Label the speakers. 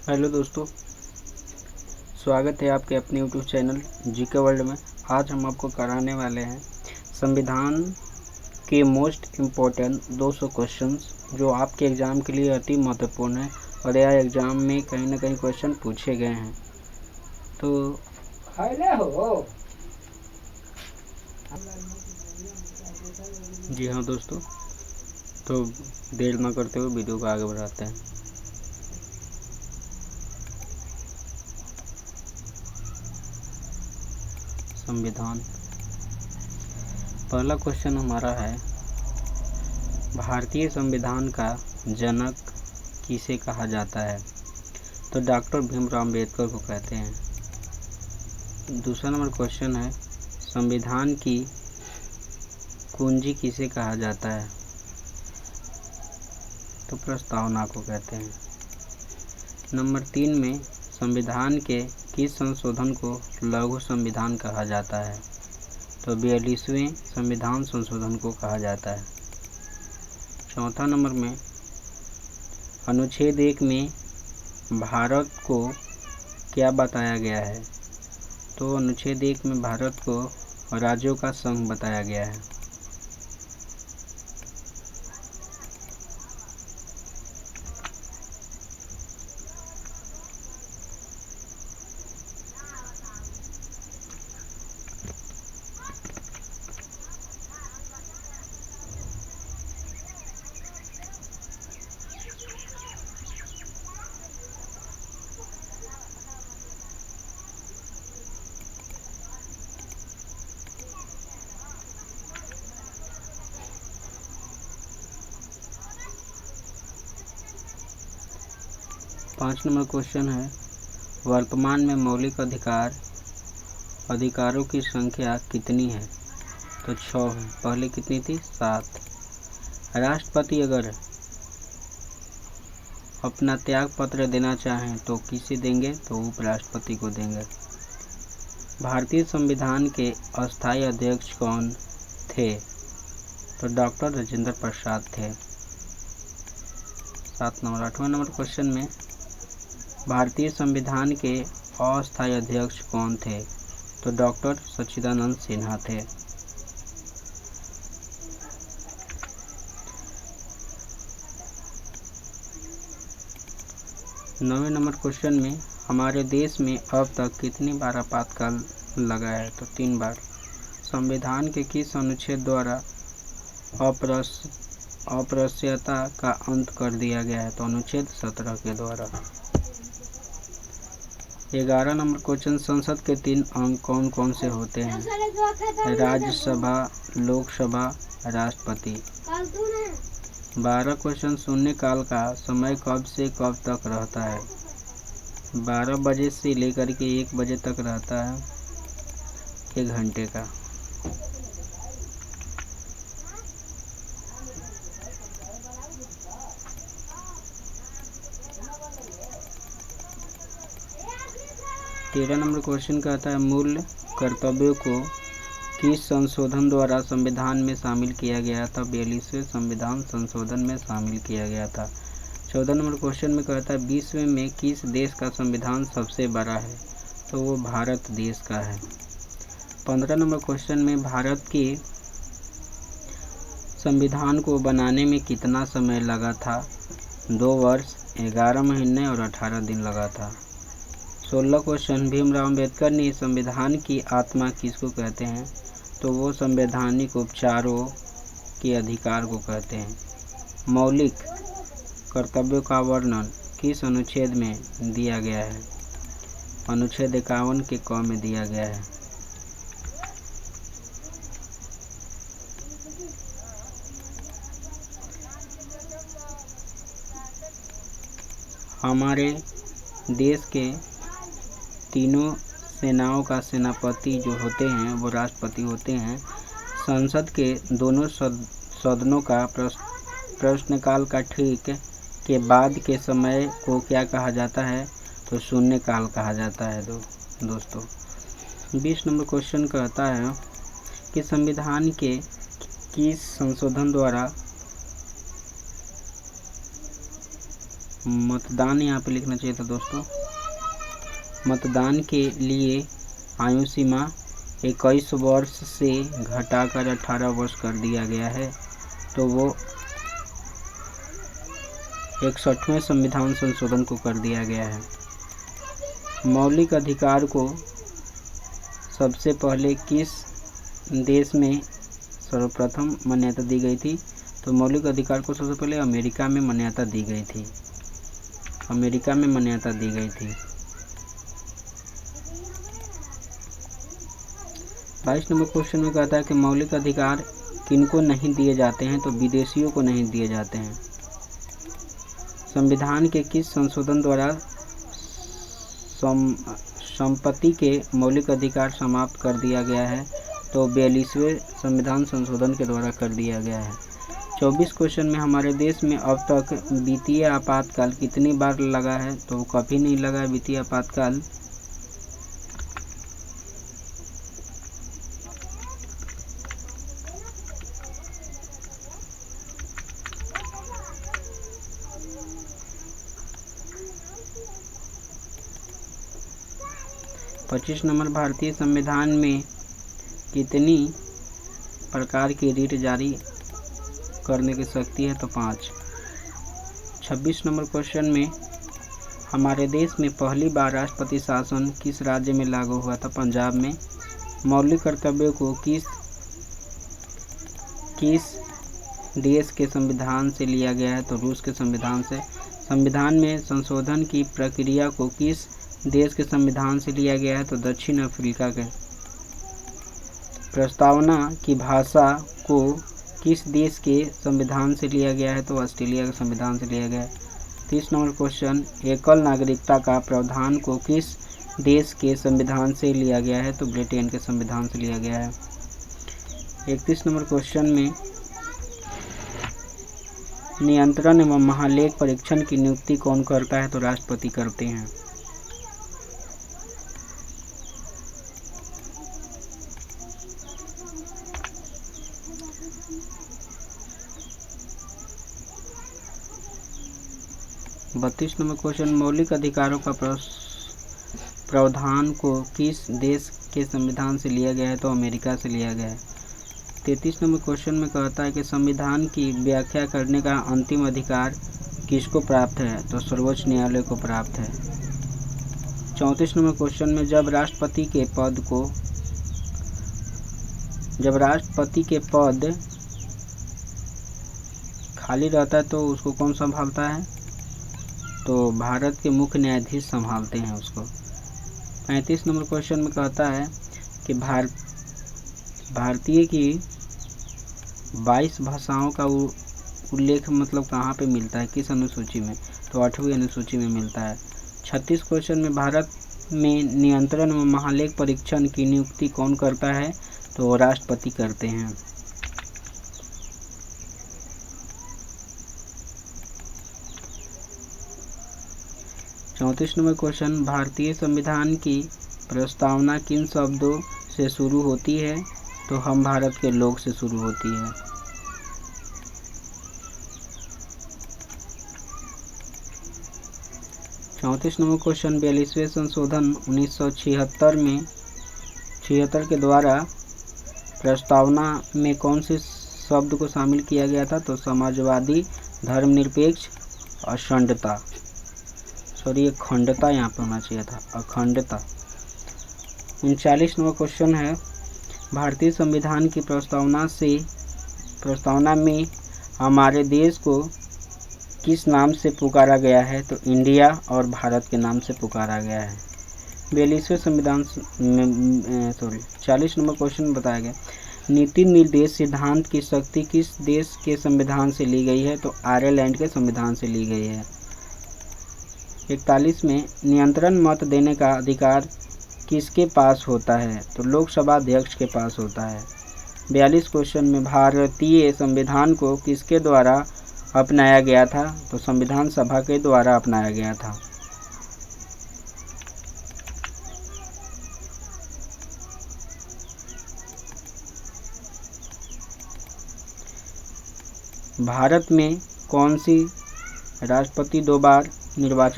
Speaker 1: Hello दोस्तों, स्वागत है आपके अपने यूट्यूब चैनल जीके वर्ल्ड में। आज हम आपको कराने वाले हैं संविधान के मोस्ट इम्पोर्टेंट 200 क्वेश्चंस जो आपके एग्ज़ाम के लिए अति महत्वपूर्ण है और यह एग्ज़ाम में कहीं ना कहीं क्वेश्चन पूछे गए हैं। तो जी हाँ दोस्तों, तो देर न करते हुए वीडियो को आगे बढ़ाते हैं। संविधान, पहला क्वेश्चन हमारा है, भारतीय संविधान का जनक किसे कहा जाता है? तो डॉक्टर भीमराव अम्बेडकर को कहते हैं। दूसरा नंबर क्वेश्चन है, संविधान की कुंजी किसे कहा जाता है? तो प्रस्तावना को कहते हैं। नंबर 3 में संविधान के किस संशोधन को लघु संविधान कहा जाता है? तो 42वें संविधान संशोधन को कहा जाता है। चौथा नंबर में अनुच्छेद 1 में भारत को क्या बताया गया है? तो अनुच्छेद 1 में भारत को राज्यों का संघ बताया गया है। पाँच नंबर क्वेश्चन है, वर्तमान में मौलिक अधिकारों की संख्या कितनी है? तो 6 है। पहले कितनी थी? 7। राष्ट्रपति अगर अपना त्याग पत्र देना चाहें तो किसे देंगे? तो उपराष्ट्रपति को देंगे। भारतीय संविधान के अस्थायी अध्यक्ष कौन थे? तो डॉक्टर राजेंद्र प्रसाद थे। 7 नंबर। 8वां नंबर क्वेश्चन में भारतीय संविधान के अस्थायी अध्यक्ष कौन थे? तो डॉक्टर सच्चिदानंद सिन्हा थे। 9वें नंबर क्वेश्चन में हमारे देश में अब तक कितनी बार आपातकाल लगा है? तो 3 बार। संविधान के किस अनुच्छेद द्वारा अपृश्यता का अंत कर दिया गया है? तो अनुच्छेद 17 के द्वारा। 11 नंबर क्वेश्चन, संसद के 3 अंग कौन कौन से होते हैं? राज्यसभा, लोकसभा, राष्ट्रपति। 12 क्वेश्चन, शून्यकाल का समय कब से कब तक रहता है? 12 बजे से लेकर के 1 बजे तक रहता है, 1 घंटे का। तेरह नंबर क्वेश्चन कहता है, मूल कर्तव्यों को किस संशोधन द्वारा संविधान में शामिल किया गया था? 42वें संविधान संशोधन में शामिल किया गया था। 14 नंबर क्वेश्चन में कहता है, विश्व में किस देश का संविधान सबसे बड़ा है? तो वो भारत देश का है। 15 नंबर क्वेश्चन में भारत के संविधान को बनाने में कितना समय लगा था? 2 वर्ष, 11 महीने और 18 दिन लगा था। 16 क्वेश्चन, भीमराव अम्बेडकर ने संविधान की आत्मा किसको कहते हैं? तो वो संवैधानिक उपचारों के अधिकार को कहते हैं। मौलिक कर्तव्यों का वर्णन किस अनुच्छेद में दिया गया है? अनुच्छेद 51 के क में दिया गया है। हमारे देश के तीनों सेनाओं का सेनापति जो होते हैं वो राष्ट्रपति होते हैं। संसद के दोनों सदनों का प्रश्नकाल का ठीक के बाद के समय को क्या कहा जाता है? तो शून्यकाल कहा जाता है दोस्तों। 20 नंबर क्वेश्चन कहता है कि संविधान के किस संशोधन द्वारा मतदान यहाँ पे लिखना चाहिए था दोस्तों। मतदान के लिए आयु सीमा 21 वर्ष से घटाकर 18 वर्ष कर दिया गया है। तो वो 61वें संविधान संशोधन को कर दिया गया है। मौलिक अधिकार को सबसे पहले किस देश में सर्वप्रथम मान्यता दी गई थी? तो मौलिक अधिकार को सबसे पहले अमेरिका में मान्यता दी गई थी। अमेरिका में मान्यता दी गई थी। 22 नंबर क्वेश्चन में कहता है कि मौलिक अधिकार किनको नहीं दिए जाते हैं? तो विदेशियों को नहीं दिए जाते हैं। संविधान के किस संशोधन द्वारा संपत्ति के मौलिक अधिकार समाप्त कर दिया गया है? तो 42वें संविधान संशोधन के द्वारा कर दिया गया है। 24 क्वेश्चन में हमारे देश में अब तक वित्तीय आपातकाल कितनी बार लगा है? तो कभी नहीं लगा है वित्तीय आपातकाल। पच्चीस नंबर भारतीय संविधान में कितनी प्रकार की रीट जारी करने की शक्ति है? तो 5। 26 नंबर क्वेश्चन में हमारे देश में पहली बार राष्ट्रपति शासन किस राज्य में लागू हुआ था? पंजाब में। मौलिक कर्तव्यों को किस देश के संविधान से लिया गया है? तो रूस के संविधान से। संविधान में संशोधन की प्रक्रिया को किस देश के संविधान से लिया गया है? तो दक्षिण अफ्रीका के। प्रस्तावना की भाषा को किस देश के संविधान से लिया गया है? तो ऑस्ट्रेलिया के संविधान से लिया गया है। 30 नंबर क्वेश्चन, एकल नागरिकता का प्रावधान को किस देश के संविधान से लिया गया है? तो ब्रिटेन के संविधान से लिया गया है। 31 नंबर क्वेश्चन में नियंत्रण एवं महालेख परीक्षण की नियुक्ति कौन करता है? तो राष्ट्रपति करते हैं। बत्तीस नंबर क्वेश्चन, मौलिक अधिकारों का प्रावधान को किस देश के संविधान से लिया गया है? तो अमेरिका से लिया गया है। 33 नंबर क्वेश्चन में कहता है कि संविधान की व्याख्या करने का अंतिम अधिकार किसको प्राप्त है? तो सर्वोच्च न्यायालय को प्राप्त है। 34 नंबर क्वेश्चन में जब राष्ट्रपति के पद खाली रहता है तो उसको कौन संभालता है? तो भारत के मुख्य न्यायाधीश संभालते हैं उसको। 35 नंबर क्वेश्चन में कहता है कि भारतीय की 22 भाषाओं का उल्लेख मतलब कहाँ पे मिलता है, किस अनुसूची में? तो 8वीं अनुसूची में मिलता है। 36 क्वेश्चन में भारत में नियंत्रण एवं महालेख परीक्षण की नियुक्ति कौन करता है? तो राष्ट्रपति करते हैं। 34 नंबर क्वेश्चन, भारतीय संविधान की प्रस्तावना किन शब्दों से शुरू होती है? तो हम भारत के लोग से शुरू होती है। चौंतीस नंबर क्वेश्चन, 42वें संशोधन 1976 के द्वारा प्रस्तावना में कौन से शब्द को शामिल किया गया था? तो समाजवादी, धर्मनिरपेक्ष, अखंडता। सॉरी, अखंडता यहाँ पर होना चाहिए था, अखंडता। 39 नंबर क्वेश्चन है, भारतीय संविधान की प्रस्तावना में हमारे देश को किस नाम से पुकारा गया है? तो इंडिया और भारत के नाम से पुकारा गया है। 42वें संविधान में 40 नंबर क्वेश्चन बताया गया, नीति निर्देश सिद्धांत की शक्ति किस देश के संविधान से ली गई है? तो आयरलैंड के संविधान से ली गई है। 41 में नियंत्रण मत देने का अधिकार किसके पास होता है? तो लोकसभा अध्यक्ष के पास होता है। 42 क्वेश्चन में भारतीय संविधान को किसके द्वारा अपनाया गया था? तो संविधान सभा के द्वारा अपनाया गया था। भारत में कौन सी राष्ट्रपति 2 बार निर्वाचित